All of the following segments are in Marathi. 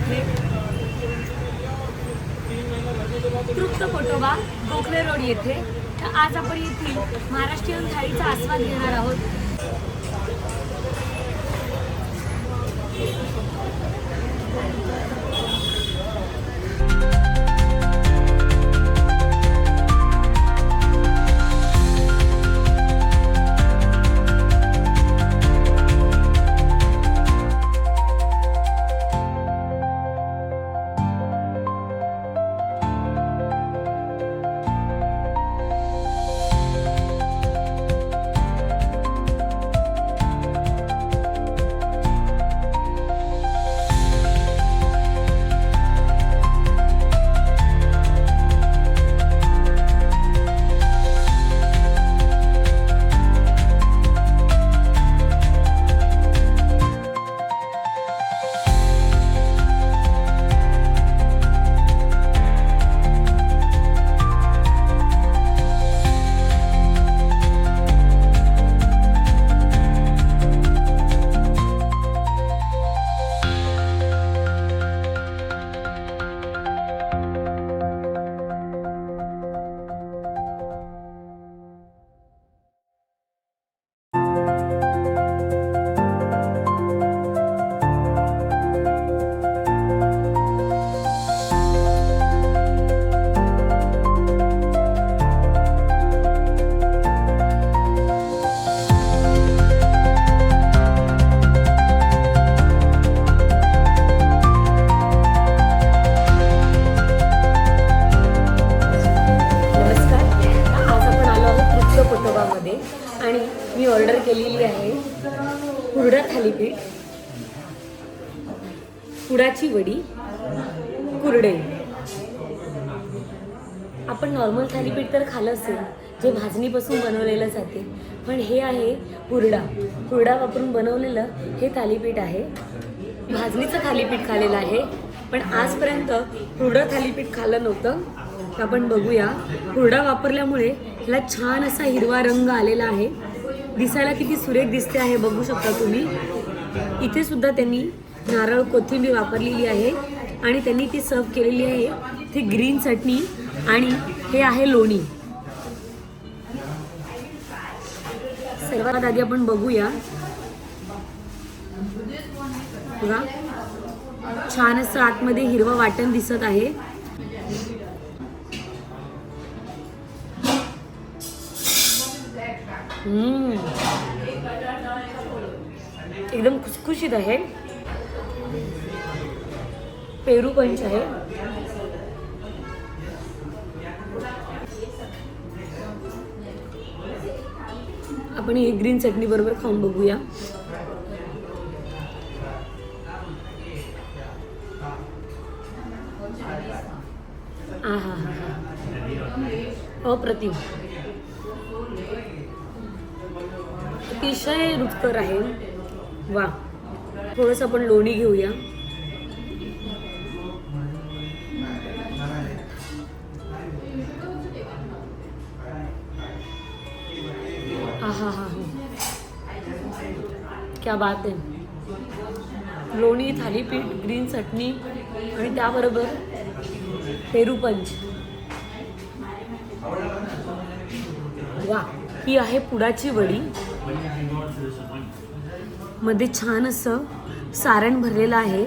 इथे तृप्त पोटोबा गोखले रोड येथे. तर आज आपण येथील महाराष्ट्रीयन थाळीचा आस्वाद घेणार आहोत. आणि मी ऑर्डर केलेली आहे हुरडा थालीपीठ, पुडाची वडी, कुरडई. आपण नॉर्मल थालीपीठ तर खाल्लं असेल जे भाजणीपासून बनवलेलं जाते, पण हे आहे हुरडा वापरून बनवलेलं हे थालीपीठ आहे. भाजणीचं थालीपीठ खाल्लेलं आहे, पण आजपर्यंत हुरडा थालीपीठ खाल्लं नव्हतं. आपण बघूया. हुरडा वापरल्यामुळे ह्याला छान असा हिरवा रंग आलेला आहे. दिसायला किती सुरेख दिसते आहे बघू शकता तुम्ही. इथे सुद्धा त्यांनी नारळ कोथिंबीर वापरलेली आहे आणि त्यांनी ती सर्व केलेली आहे. ती ग्रीन चटणी आणि हे आहे लोणी. सर्वात आधी आपण बघूया. बघा छान असं आतमध्ये हिरवं वाटण दिसत आहे. एकदम खुसखुशीत आहे. पेरू पंच आहे. आपण ही ग्रीन चटणी बरोबर खाऊन बघूया. आहा अप्रतिम, अतिशय रुचकर आहे. वा. थोडंसं आपण लोणी घेऊया. आहा हा क्या बात आहे. लोणी, थालीपीठ, ग्रीन चटणी आणि त्याबरोबर पेरू पंच. वा. ही आहे पुडाची वडी. मध्ये छान असं सारण भरलेलं आहे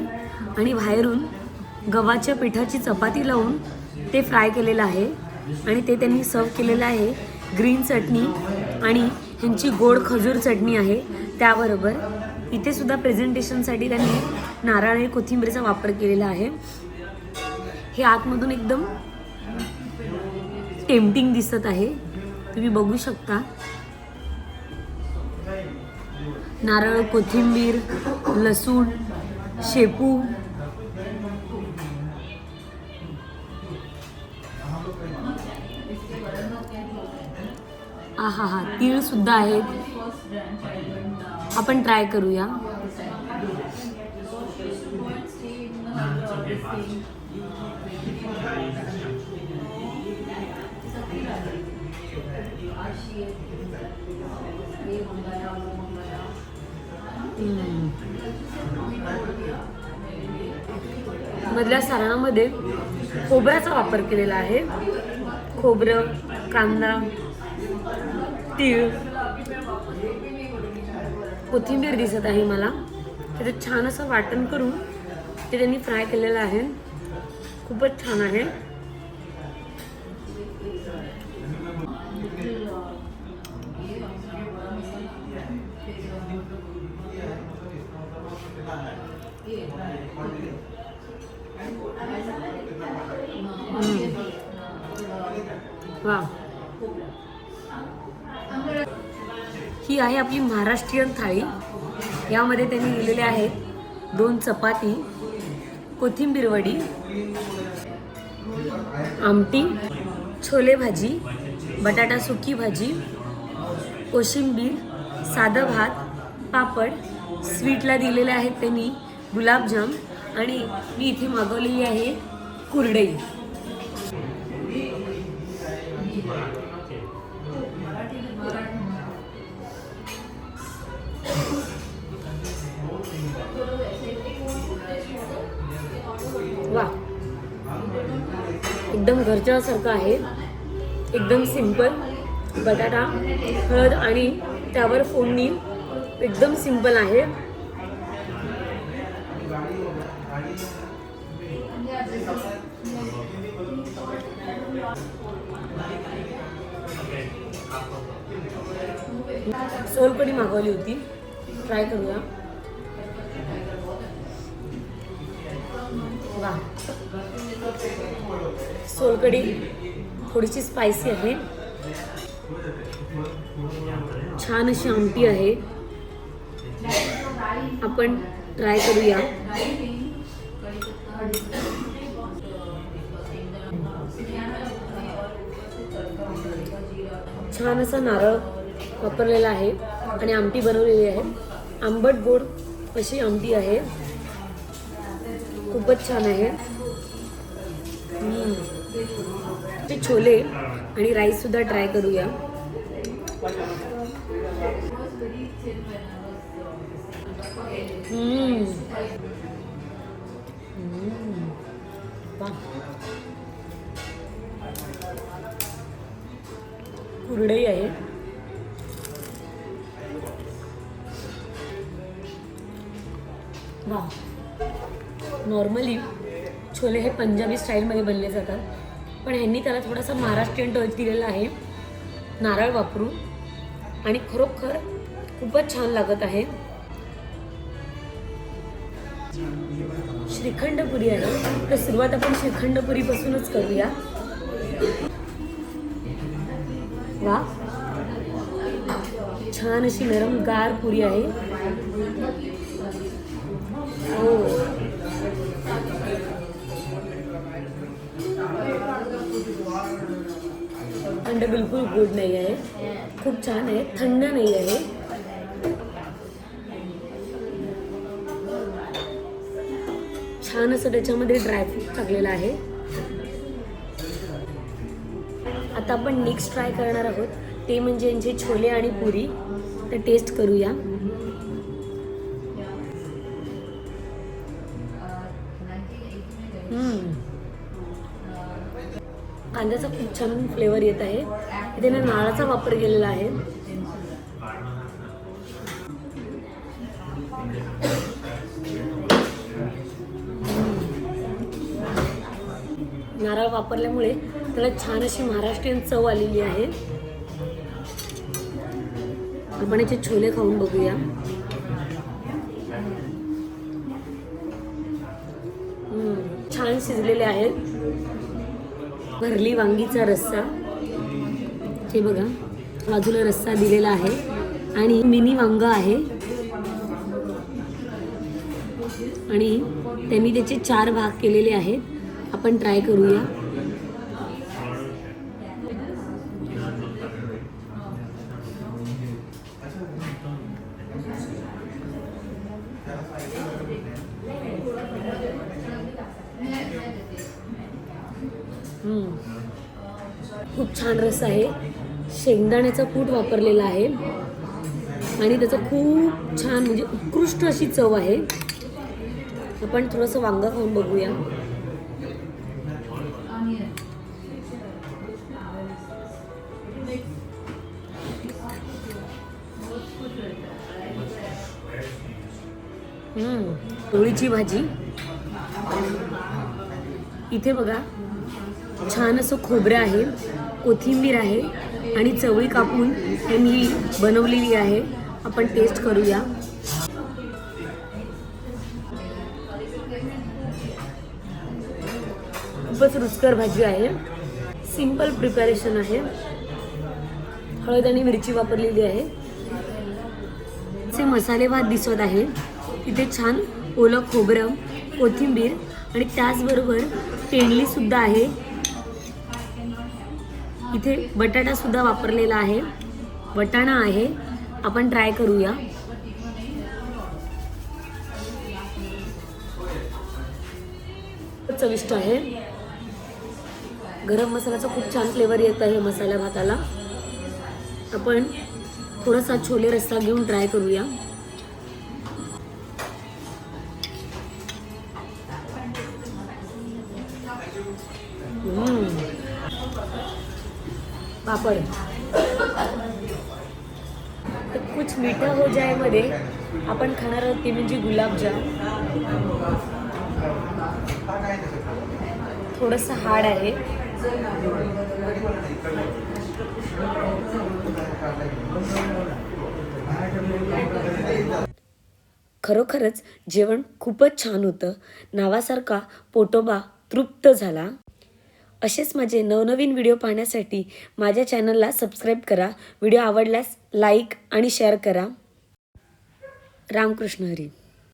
आणि बाहेरून गव्हाच्या पिठाची चपाती लावून ते फ्राय केलेलं आहे आणि ते त्यांनी सर्व केलेलं आहे. ग्रीन चटणी आणि ह्यांची गोड खजूर चटणी आहे. त्याबरोबर इथे सुद्धा प्रेझेंटेशनसाठी त्यांनी नारळ आणि कोथिंबीरचा वापर केलेला आहे. हे आतमधून एकदम टेम्पटिंग दिसत आहे. तुम्ही बघू शकता. नारळ, कोथिंबीर, लसूण, शेपू. आहा हा. तीळ सुद्धा आहेत. आपण ट्राय करूया. मधल्या सारणामध्ये खोबऱ्याचा वापर केलेला आहे. खोबरं, कांदा, तीळ, कोथिंबीर दिसत आहे मला. त्याचं छान असं वाटण करून ते त्यांनी फ्राय केलेलं आहे. खूपच छान आहे. वा, ही आहे आपली महाराष्ट्रीयन थाळी. यामध्ये त्यांनी दिलेले आहेत 2 चपाती, कोथिंबीर वडी, आमटी, छोले भाजी, बटाटा सुकी भाजी, कोशिंबीर, साधं भात, पापड. स्वीटला दिलेले आहेत त्यांनी गुलाबजाम आणि मी इथे मागवलेली आहे कुरडई. वा, एकदम घरच्यासारखं आहे. एकदम सिंपल. बटाटा, हळद आणि त्यावर फोडणी. एकदम सिंपल आहे. सोलकढी मागवली होती, ट्राय करूया. वा, सोलकढी थोडीशी स्पायसी आहे. छान अशी आमटी आहे. आपण ट्राय करूया. छान असा नारळ वापरलेला आहे आणि आमटी बनवलेली आहे. आंबट गोड अशी आमटी आहे. खूपच छान आहे. ते छोले आणि राईस सुद्धा ट्राय करूया. कुरडई आहे. वा, नॉर्मली छोले हे पंजाबी स्टाईलमध्ये बनले जातात, पण ह्यांनी त्याला थोडासा महाराष्ट्रीयन टच दिलेला आहे नारळ वापरून आणि खरोखर खूपच छान लागत आहे. श्रीखंडपुरी आहे, तर सुरुवात आपण श्रीखंडपुरीपासूनच करूया. वा, छान अशी नरम गार पुरी आहे. हो, अंड बिलकुल गोड नाही आहे. खूप छान आहे. थंड नाही आहे. छान असं त्याच्यामध्ये ड्रायफ्रूट टाकलेलं आहे. आता आपण नेक्स्ट ट्राय करणार आहोत ते म्हणजे यांचे छोले आणि पुरी. तर टेस्ट करूया. कांद्याचा खूप छान फ्लेवर येत आहे. इथे नारळाचा वापर केलेला आहे. नारळ वापरल्यामुळे त्याला छान अशी महाराष्ट्रीयन चव आलेली आहे. आपण याचे छोले खाऊन बघूया. छान शिजलेले आहेत. भरली वांगीचा रस्सा, हे बघा बाजूला रस्सा दिलेला आहे आणि मिनी वांग आहे आणि त्यांनी त्याचे 4 भाग केलेले आहेत. आपण ट्राय करूया. खूप छान रस आहे. शेंगदाण्याचा कूट वापरलेला आहे आणि त्याचं खूप छान म्हणजे उत्कृष्ट अशी चव आहे. आपण थोडंसं वांग खाऊन बघूया. पोळीची भाजी. इथे बघा छान असं खोबरं आहे, कोथिंबीर आहे आणि चवळी कापून त्यांनी बनवलेली आहे. आपण टेस्ट करूया. खूपच रुचकर भाजी आहे. सिंपल प्रिपरेशन आहे. हळद आणि मिरची वापरलेली आहे. मसाले भात दिसत आहे. तिथे छान ओलं खोबरं, कोथिंबीर आणि त्याचबरोबर तेंडली सुद्धा आहे. इथे बटाटा सुद्धा वापरलेला आहे. वटाणा आहे. आपण ट्राय करूया. चविष्ट आहे. गरम मसाल्याचा खूप छान फ्लेवर येत आहे मसाला भाताला. आपण थोडासा छोले रस्सा घेऊन ट्राय करूया. पापड़ तर कुछ मीठा हो जाए मध्ये आपण खाणार आहोत ते म्हणजे गुलाबजाम. थोडंसं हार्ड आहे. खरोखरच जेवण खूपच छान होतं. नावासारखा पोटोबा तृप्त झाला. असेच माझे नवनवीन व्हिडिओ पाहण्यासाठी माझ्या चॅनलला सबस्क्राईब करा. व्हिडिओ आवडल्यास लाईक आणि शेअर करा. रामकृष्ण हरी.